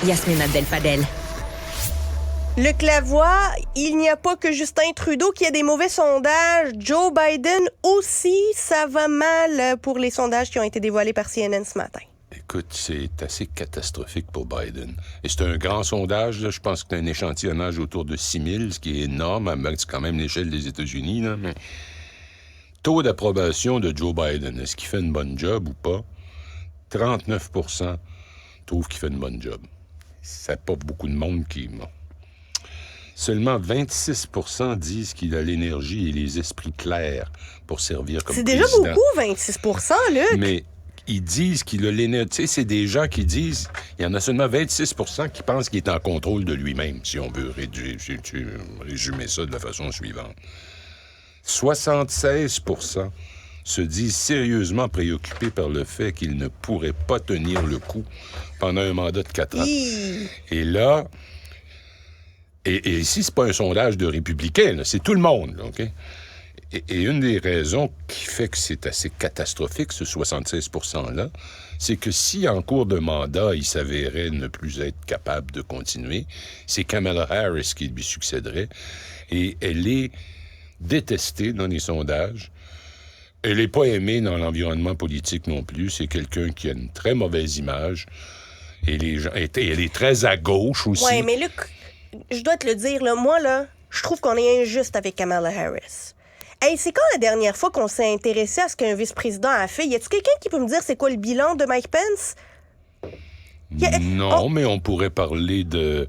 Yasmine Abdel-Fadel. Luc Lavoie, il n'y a pas que Justin Trudeau qui a des mauvais sondages. Joe Biden aussi, ça va mal pour les sondages qui ont été dévoilés par CNN ce matin. Écoute, c'est assez catastrophique pour Biden. Et c'est un grand sondage, là. Je pense que c'est un échantillonnage autour de 6 000, ce qui est énorme. C'est quand même l'échelle des États-Unis, là. Mais taux d'approbation de Joe Biden, est-ce qu'il fait une bonne job ou pas? 39 % trouvent qu'il fait une bonne job. C'est pas beaucoup de monde qui... Bon. Seulement 26 % disent qu'il a l'énergie et les esprits clairs pour servir comme président. C'est déjà beaucoup, 26 % Luc. Mais ils disent qu'il a l'énergie. Tu sais, c'est des gens qui disent... Il y en a seulement 26 % qui pensent qu'il est en contrôle de lui-même, si on veut résumer ça de la façon suivante. 76 % se disent sérieusement préoccupés par le fait qu'il ne pourrait pas tenir le coup pendant un mandat de 4 ans. Et là... Et ici, c'est pas un sondage de républicains, là, c'est tout le monde, là, OK? Et une des raisons qui fait que c'est assez catastrophique, ce 76 %-là, c'est que si en cours de mandat, il s'avérait ne plus être capable de continuer, c'est Kamala Harris qui lui succéderait. Et elle est détestée dans les sondages. Elle n'est pas aimée dans l'environnement politique non plus. C'est quelqu'un qui a une très mauvaise image. Et elle est très à gauche aussi. Oui, mais Luc... Je dois te le dire, là, moi, là, je trouve qu'on est injuste avec Kamala Harris. Hey, c'est quand la dernière fois qu'on s'est intéressé à ce qu'un vice-président a fait? Y a-tu quelqu'un qui peut me dire c'est quoi le bilan de Mike Pence? Non, mais on pourrait parler de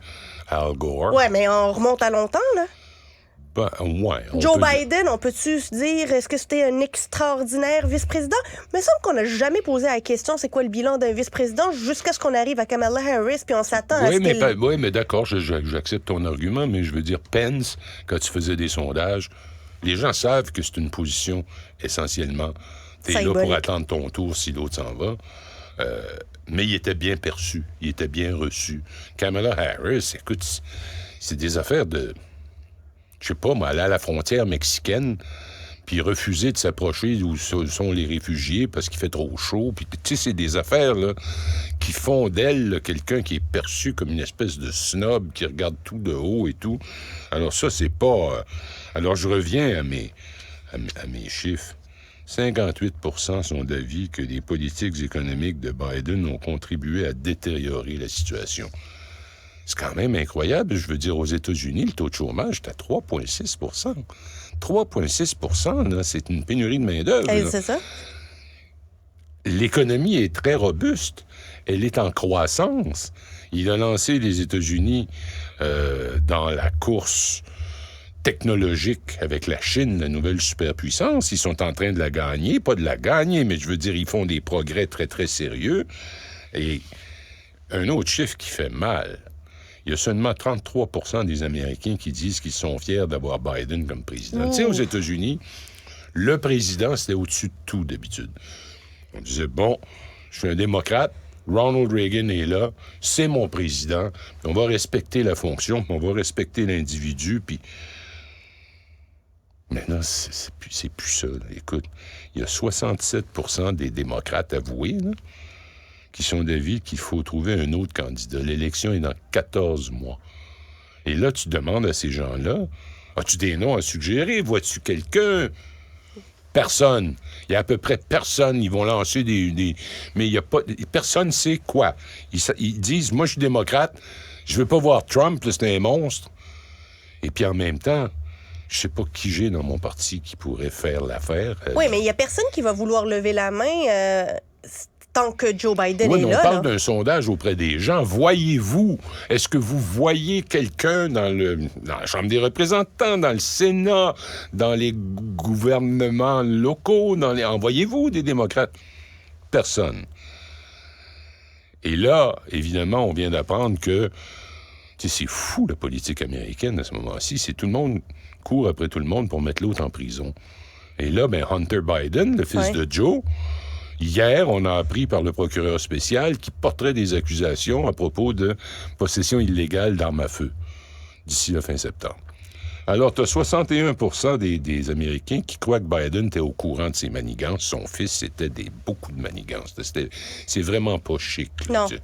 Al Gore. Ouais, mais on remonte à longtemps, là. Ben, ouais. Joe Biden, on peut-tu se dire, est-ce que c'était un extraordinaire vice-président? Mais il me semble qu'on n'a jamais posé la question, c'est quoi le bilan d'un vice-président, jusqu'à ce qu'on arrive à Kamala Harris, puis on s'attend à ce qu'elle... Oui, mais d'accord, j'accepte ton argument, mais je veux dire, Pence, quand tu faisais des sondages, les gens savent que c'est une position essentiellement... T'es là pour attendre ton tour si l'autre s'en va. Mais il était bien perçu, il était bien reçu. Kamala Harris, écoute, c'est des affaires de... Je sais pas, moi, aller à la frontière mexicaine, puis refuser de s'approcher où sont les réfugiés parce qu'il fait trop chaud. Puis, tu sais, c'est des affaires, là, qui font d'elle là, quelqu'un qui est perçu comme une espèce de snob qui regarde tout de haut et tout. Alors ça, c'est pas... Alors, je reviens à mes chiffres. 58 % sont d'avis que les politiques économiques de Biden ont contribué à détériorer la situation. C'est quand même incroyable. Je veux dire, aux États-Unis, le taux de chômage est à 3,6 %. 3,6 %, là, c'est une pénurie de main-d'œuvre. C'est ça. L'économie est très robuste. Elle est en croissance. Il a lancé les États-Unis dans la course technologique avec la Chine, la nouvelle superpuissance. Ils sont en train de la gagner. Pas de la gagner, mais je veux dire, ils font des progrès très, très sérieux. Et un autre chiffre qui fait mal... Il y a seulement 33 % des Américains qui disent qu'ils sont fiers d'avoir Biden comme président. Tu sais, aux États-Unis, le président, c'était au-dessus de tout, d'habitude. On disait, bon, je suis un démocrate, Ronald Reagan est là, c'est mon président, on va respecter la fonction, on va respecter l'individu, puis... Maintenant, c'est plus ça, là. Écoute, il y a 67 % des démocrates avoués, là, qui sont d'avis qu'il faut trouver un autre candidat. L'élection est dans 14 mois. Et là, tu demandes à ces gens-là, as-tu des noms à suggérer? Vois-tu quelqu'un? Personne. Il y a à peu près personne. Ils vont lancer des... Mais il y a pas... Personne sait quoi. Ils disent, moi, je suis démocrate, je veux pas voir Trump, là, c'est un monstre. Et puis en même temps, je sais pas qui j'ai dans mon parti qui pourrait faire l'affaire. Oui, mais il y a personne qui va vouloir lever la main... tant que Joe Biden est là. On parle d'un sondage auprès des gens. Voyez-vous, est-ce que vous voyez quelqu'un dans la Chambre des représentants, dans le Sénat, dans les gouvernements locaux, en voyez-vous des démocrates? Personne. Et là, évidemment, on vient d'apprendre que c'est fou, la politique américaine à ce moment-ci. C'est tout le monde court après tout le monde pour mettre l'autre en prison. Et là, Hunter Biden, le fils de Joe... Hier, on a appris par le procureur spécial qu'il porterait des accusations à propos de possession illégale d'armes à feu d'ici la fin septembre. Alors, tu as 61 % des Américains qui croient que Biden était au courant de ses manigances. Son fils, c'était beaucoup de manigances. C'est vraiment pas chic. Là. Non.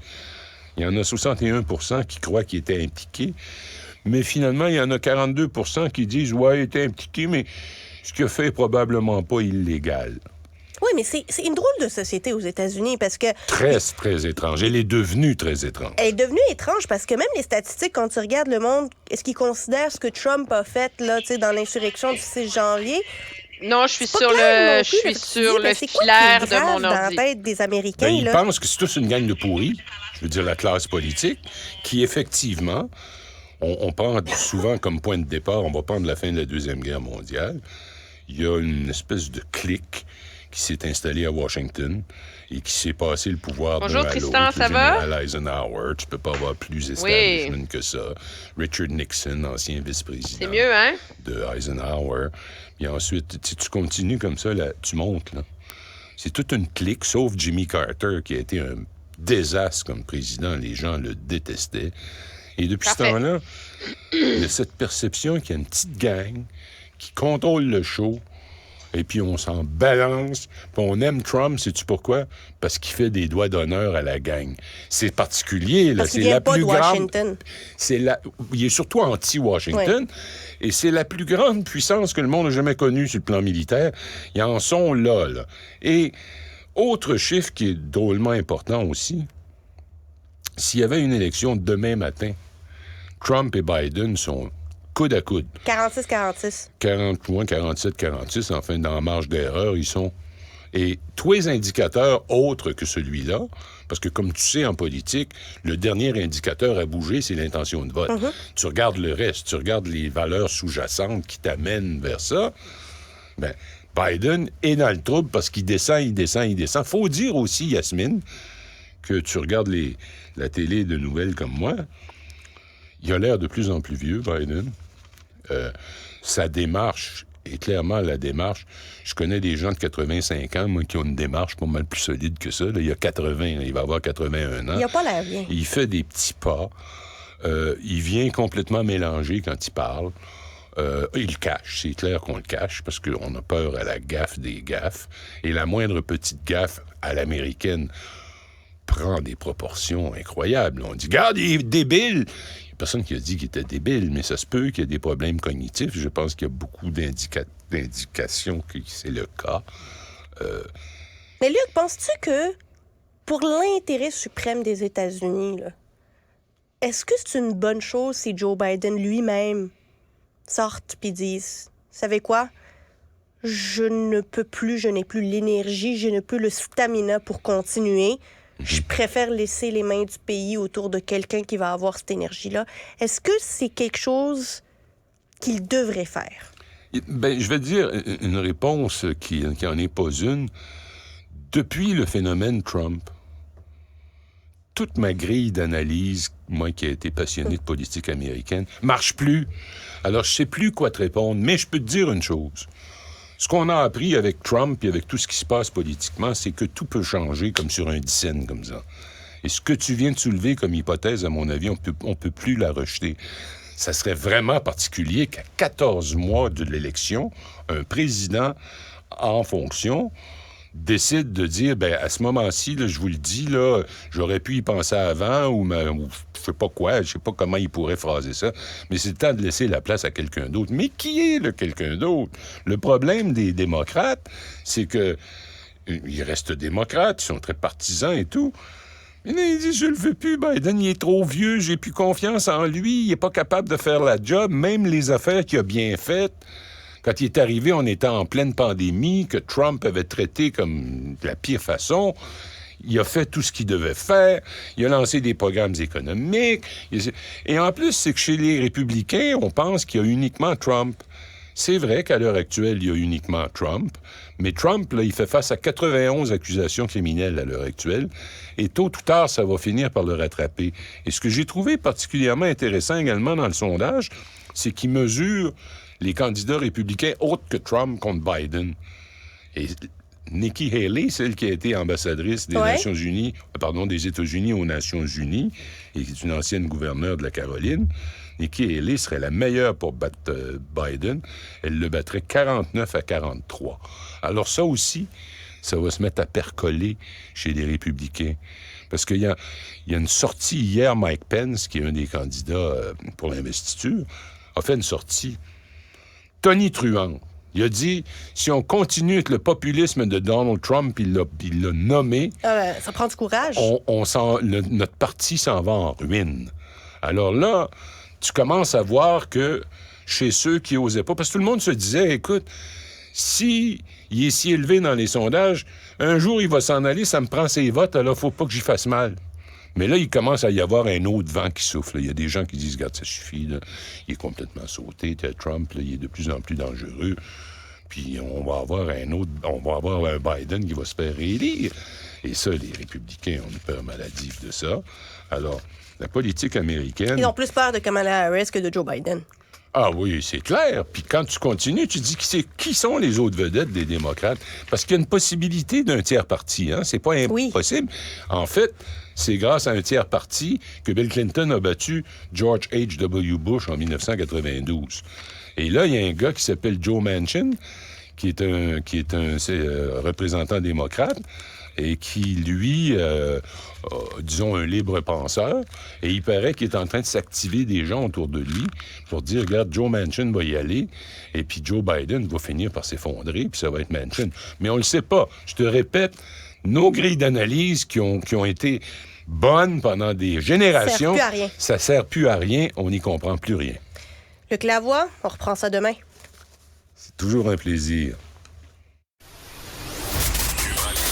Il y en a 61 % qui croient qu'il était impliqué. Mais finalement, il y en a 42 % qui disent « Ouais, il était impliqué, mais ce qu'il a fait est probablement pas illégal. » Oui, mais c'est une drôle de société aux États-Unis parce que... Très étrange. Elle est devenue très étrange. Elle est devenue étrange parce que même les statistiques, quand tu regardes le monde, est-ce qu'ils considèrent ce que Trump a fait là, dans l'insurrection du 6 janvier? Non, je suis sur le filaire de mon ordi. Dans la tête des Américains, ils pensent que c'est tous une gang de pourris, je veux dire la classe politique, qui effectivement, on prend souvent comme point de départ, on va prendre la fin de la Deuxième Guerre mondiale, il y a une espèce de clique qui s'est installé à Washington et qui s'est passé le pouvoir Bonjour, d'un à Tristan, l'autre. ça va? Général Eisenhower, tu peux pas avoir plus establishment que ça. Richard Nixon, ancien vice-président. C'est mieux, hein? De Eisenhower. Puis ensuite, tu continues comme ça, là, tu montes, là. C'est toute une clique, sauf Jimmy Carter, qui a été un désastre comme président. Les gens le détestaient. Et depuis ce temps-là, il y a cette perception qu'il y a une petite gang qui contrôle le show. Et puis on s'en balance, puis on aime Trump, sais-tu pourquoi? Parce qu'il fait des doigts d'honneur à la gang. C'est particulier, là. Parce qu'il vient pas de Washington. Il est surtout anti-Washington, et c'est la plus grande puissance que le monde n'a jamais connue sur le plan militaire. Ils en sont là. Et autre chiffre qui est drôlement important aussi, s'il y avait une élection demain matin, Trump et Biden sont coude à coude. 46-46. 47-46, enfin, dans la marge d'erreur, ils sont. Et tous les indicateurs autres que celui-là, parce que comme tu sais, en politique, le dernier indicateur à bouger, c'est l'intention de vote. Mm-hmm. Tu regardes le reste, tu regardes les valeurs sous-jacentes qui t'amènent vers ça. Ben, Biden est dans le trouble parce qu'il descend. Faut dire aussi, Yasmine, que tu regardes la télé de nouvelles comme moi, il a l'air de plus en plus vieux, Biden. Sa démarche est clairement la démarche. Je connais des gens de 85 ans, moi, qui ont une démarche pas mal plus solide que ça. Là, il y a 80, il va avoir 81 ans. Il n'a pas l'air bien. Il fait des petits pas. Il vient complètement mélanger quand il parle. Il cache, c'est clair qu'on le cache, parce qu'on a peur à la gaffe des gaffes. Et la moindre petite gaffe à l'américaine prend des proportions incroyables. On dit « Regarde, il est débile! » Personne qui a dit qu'il était débile, mais ça se peut qu'il y ait des problèmes cognitifs. Je pense qu'il y a beaucoup d'indications que c'est le cas. Mais Luc, penses-tu que pour l'intérêt suprême des États-Unis, là, est-ce que c'est une bonne chose si Joe Biden lui-même sorte et dise « Savez quoi? Je n'ai plus l'énergie, je n'ai plus le stamina pour continuer. » Je préfère laisser les mains du pays autour de quelqu'un qui va avoir cette énergie-là. Est-ce que c'est quelque chose qu'il devrait faire? Ben, je vais dire une réponse qui n'en est pas une. Depuis le phénomène Trump, toute ma grille d'analyse, moi qui ai été passionné de politique américaine, marche plus. Alors, je sais plus quoi te répondre, mais je peux te dire une chose. Ce qu'on a appris avec Trump et avec tout ce qui se passe politiquement, c'est que tout peut changer comme sur un dixaine, comme ça. Et ce que tu viens de soulever comme hypothèse, à mon avis, on peut plus la rejeter. Ça serait vraiment particulier qu'à 14 mois de l'élection, un président en fonction décide de dire, ben à ce moment-ci, là, je vous le dis, là, j'aurais pu y penser avant ou je sais pas quoi, je sais pas comment il pourrait phraser ça, mais c'est le temps de laisser la place à quelqu'un d'autre. Mais qui est le quelqu'un d'autre? Le problème des démocrates, c'est que ils restent démocrates, ils sont très partisans et tout. Mais là, il dit, je le veux plus, Biden, il est trop vieux, j'ai plus confiance en lui, il est pas capable de faire la job, même les affaires qu'il a bien faites. Quand il est arrivé, on était en pleine pandémie, que Trump avait traité comme de la pire façon. Il a fait tout ce qu'il devait faire. Il a lancé des programmes économiques. Et en plus, c'est que chez les républicains, on pense qu'il y a uniquement Trump. C'est vrai qu'à l'heure actuelle, il y a uniquement Trump. Mais Trump, là, il fait face à 91 accusations criminelles à l'heure actuelle. Et tôt ou tard, ça va finir par le rattraper. Et ce que j'ai trouvé particulièrement intéressant également dans le sondage, c'est qu'il mesure les candidats républicains autres que Trump contre Biden. Et Nikki Haley, celle qui a été ambassadrice des Nations Unies, des États-Unis aux Nations Unies, et qui est une ancienne gouverneure de la Caroline, Nikki Haley serait la meilleure pour battre Biden. Elle le battrait 49-43. Alors ça aussi, ça va se mettre à percoler chez les républicains. Parce qu'il y a une sortie hier, Mike Pence, qui est un des candidats pour l'investiture, a fait une sortie tonitruante. Il a dit, si on continue avec le populisme de Donald Trump, il l'a nommé... ça prend du courage. Notre parti s'en va en ruine. Alors là, tu commences à voir que chez ceux qui n'osaient pas... Parce que tout le monde se disait, écoute, si il est si élevé dans les sondages, un jour, il va s'en aller, ça me prend ses votes, alors il faut pas que j'y fasse mal. Mais là, il commence à y avoir un autre vent qui souffle. Il y a des gens qui disent, regarde, ça suffit, là. Il est complètement sauté, Trump, là, il est de plus en plus dangereux. Puis on va avoir un Biden qui va se faire réélire. Et ça, les républicains ont une peur maladive de ça. Alors, la politique américaine... Ils ont plus peur de Kamala Harris que de Joe Biden. Ah oui, c'est clair. Puis quand tu continues, tu dis qui sont les autres vedettes des démocrates? Parce qu'il y a une possibilité d'un tiers parti, hein? C'est pas impossible. Oui. En fait, c'est grâce à un tiers parti que Bill Clinton a battu George H.W. Bush en 1992. Et là, il y a un gars qui s'appelle Joe Manchin, qui est un représentant démocrate, et qui, lui, disons, un libre penseur, et il paraît qu'il est en train de s'activer des gens autour de lui pour dire, regarde, Joe Manchin va y aller, et puis Joe Biden va finir par s'effondrer, puis ça va être Manchin. Mais on le sait pas. Je te répète, nos grilles d'analyse qui ont été bonnes pendant des générations, ça sert plus à rien, on n'y comprend plus rien. Luc Lavoie, on reprend ça demain. C'est toujours un plaisir.